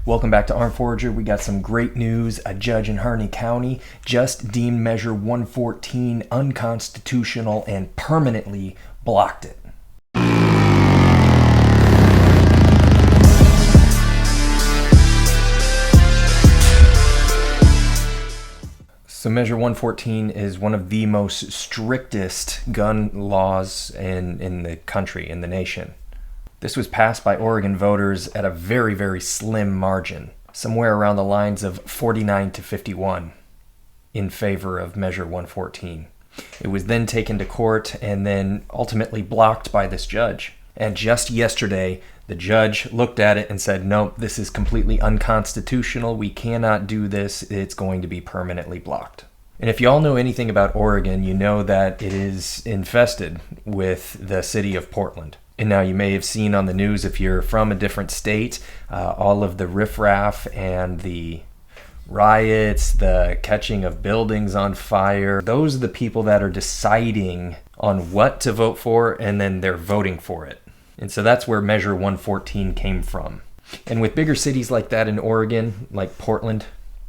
Welcome back to ARMEDFORAGER. We got some great news. A judge in Harney County just deemed Measure 114 unconstitutional and permanently blocked it. So Measure 114 is one of the most strictest gun laws in the country, in the nation. This was passed by Oregon voters at a very, very slim margin, somewhere around the lines of 49 to 51 in favor of Measure 114. It was then taken to court and then ultimately blocked by this judge. And just yesterday, the judge looked at it and said, nope, this is completely unconstitutional. We cannot do this. It's going to be permanently blocked. And if you all know anything about Oregon, you know that it is infested with the city of Portland. And now you may have seen on the news, if you're from a different state, all of the riffraff and the riots, the catching of buildings on fire. Those are the people that are deciding on what to vote for, and then they're voting for it. And so that's where Measure 114 came from. And with bigger cities like that in Oregon, like Portland,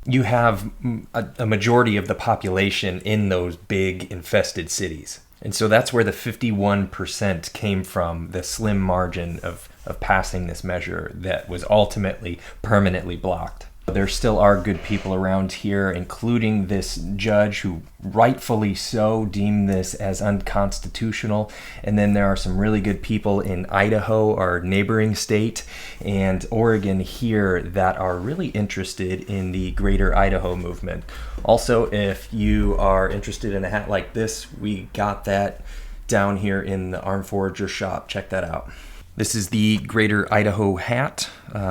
you have a majority of the population in those big infested cities. And so that's where the 51% came from, the slim margin of passing this measure that was ultimately permanently blocked. There still are good people around here, including this judge who rightfully so deemed this as unconstitutional. And then there are some really good people in Idaho, our neighboring state, and Oregon here that are really interested in the Greater Idaho movement. Also, if you are interested in a hat like this, we got that down here in the ARMEDFORAGER shop. Check that out. This is the Greater Idaho hat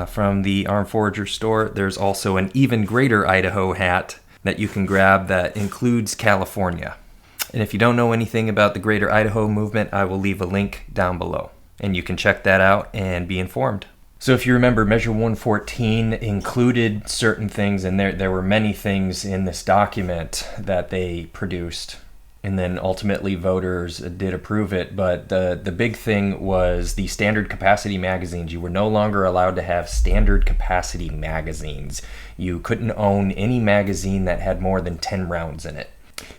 from the ARMEDFORAGER store. There's also an even greater Idaho hat that you can grab that includes California. And if you don't know anything about the Greater Idaho movement, I will leave a link down below. And you can check that out and be informed. So if you remember, Measure 114 included certain things, and there were many things in this document that they produced. And then ultimately voters did approve it, but the big thing was the standard capacity magazines. You were no longer allowed to have standard capacity magazines. You couldn't own any magazine that had more than 10 rounds in it.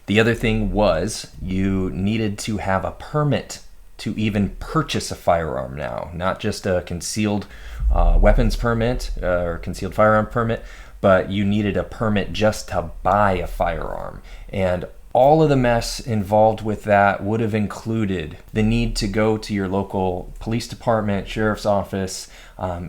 The other thing was you needed to have a permit to even purchase a firearm now, not just a concealed weapons permit or concealed firearm permit, but you needed a permit just to buy a firearm. And all of the mess involved with that would have included the need to go to your local police department, sheriff's office,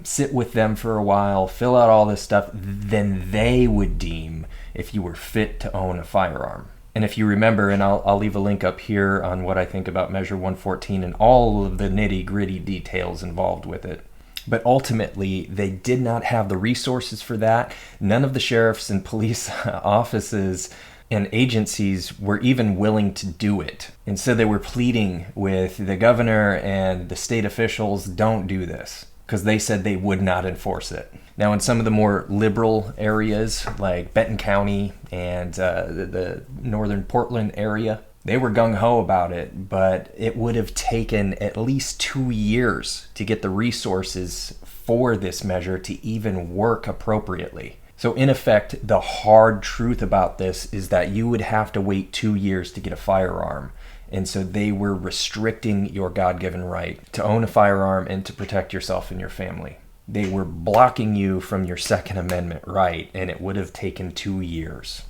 sit with them for a while, fill out all this stuff. Then they would deem if you were fit to own a firearm. And if you remember, and I'll leave a link up here on what I think about Measure 114 and all of the nitty-gritty details involved with it. But ultimately, they did not have the resources for that. None of the sheriffs and police offices and agencies were even willing to do it. And so they were pleading with the governor and the state officials, don't do this, because they said they would not enforce it. Now in some of the more liberal areas like Benton County and the northern Portland area, they were gung-ho about it, but it would have taken at least 2 years to get the resources for this measure to even work appropriately. So in effect, the hard truth about this is that you would have to wait 2 years to get a firearm. And so they were restricting your God-given right to own a firearm and to protect yourself and your family. They were blocking you from your Second Amendment right, and it would have taken 2 years.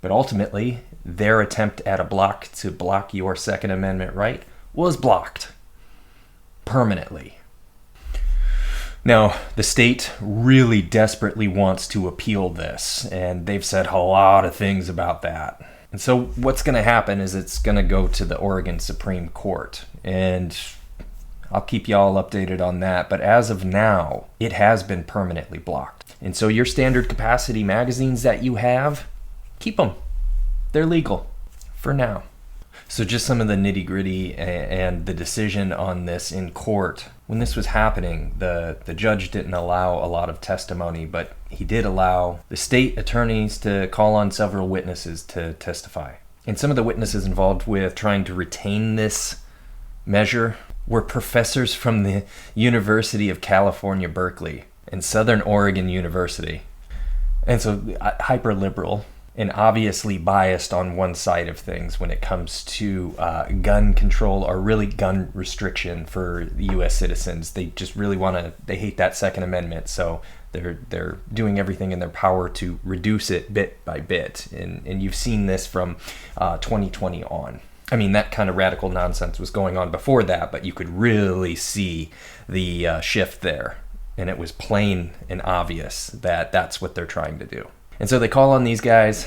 But ultimately, their attempt at a block to block your Second Amendment right was blocked permanently. Now, the state really desperately wants to appeal this, and they've said a lot of things about that. And so what's going to happen is it's going to go to the Oregon Supreme Court, and I'll keep y'all updated on that. But as of now, it has been permanently blocked. And so your standard capacity magazines that you have, keep them. They're legal for now. So just some of the nitty-gritty and the decision on this in court. When this was happening, the judge didn't allow a lot of testimony, but he did allow the state attorneys to call on several witnesses to testify. And some of the witnesses involved with trying to retain this measure were professors from the University of California, Berkeley. and Southern Oregon University. And so hyper liberal and obviously biased on one side of things when it comes to gun control, or really gun restriction for the U.S. citizens. They just really they hate that Second Amendment, so they're doing everything in their power to reduce it bit by bit. And you've seen this from 2020 on. I mean, that kind of radical nonsense was going on before that, but you could really see the shift there. And it was plain and obvious that that's what they're trying to do. And so they call on these guys,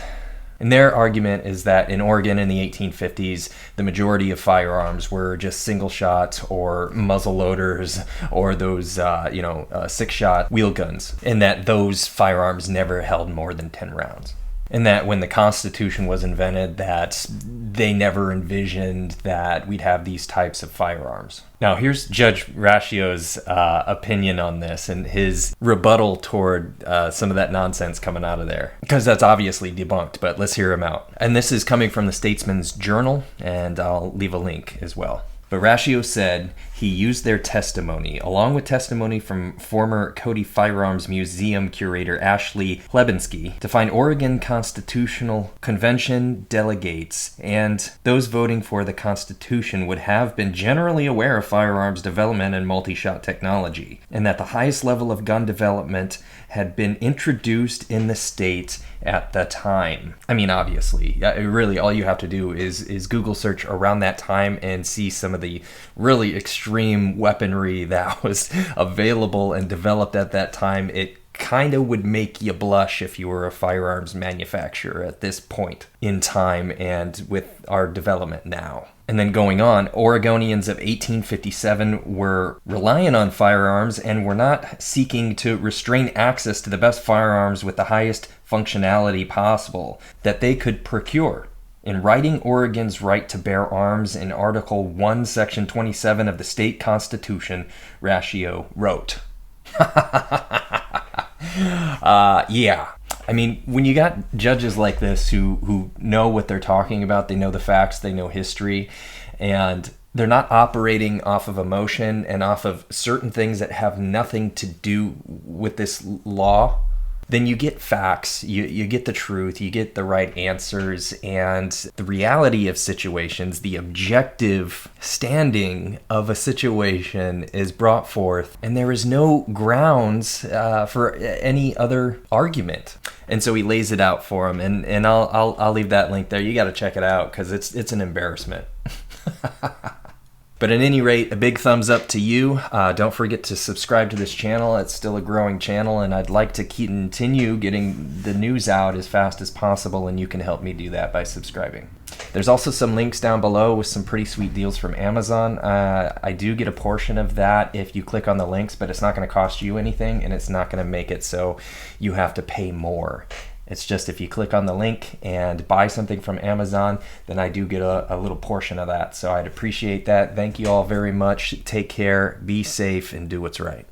and their argument is that in Oregon in the 1850s, the majority of firearms were just single shot or muzzle loaders or those, 6-shot wheel guns, and that those firearms never held more than 10 rounds. And that when the Constitution was invented, that they never envisioned that we'd have these types of firearms. Now, here's Judge Raschio's opinion on this and his rebuttal toward some of that nonsense coming out of there, because that's obviously debunked, but let's hear him out. And this is coming from the Statesman's Journal, and I'll leave a link as well. But Raschio said he used their testimony, along with testimony from former Cody Firearms Museum curator Ashley Lebensky, to find Oregon Constitutional Convention delegates and those voting for the Constitution would have been generally aware of firearms development and multi-shot technology, and that the highest level of gun development had been introduced in the state at the time. I mean, obviously, really all you have to do is Google search around that time and see some of the really extreme weaponry that was available and developed at that time. It kind of would make you blush if you were a firearms manufacturer at this point in time and with our development now. And then going on, Oregonians of 1857 were relying on firearms and were not seeking to restrain access to the best firearms with the highest functionality possible that they could procure. In writing Oregon's right to bear arms in Article 1, Section 27 of the state constitution, Raschio wrote. Yeah. I mean, when you got judges like this who know what they're talking about, they know the facts, they know history, and they're not operating off of emotion and off of certain things that have nothing to do with this law, then you get facts, you get the truth, you get the right answers, and the reality of situations, the objective standing of a situation is brought forth, and there is no grounds for any other argument. And so he lays it out for him, and I'll leave that link there. You got to check it out because it's an embarrassment. But at any rate, a big thumbs up to you. Don't forget to subscribe to this channel. It's still a growing channel, and I'd like to continue getting the news out as fast as possible, and you can help me do that by subscribing. There's also some links down below with some pretty sweet deals from Amazon. I do get a portion of that if you click on the links, but it's not going to cost you anything, and it's not going to make it so you have to pay more. It's just if you click on the link and buy something from Amazon, then I do get a little portion of that. So I'd appreciate that. Thank you all very much. Take care, be safe, and do what's right.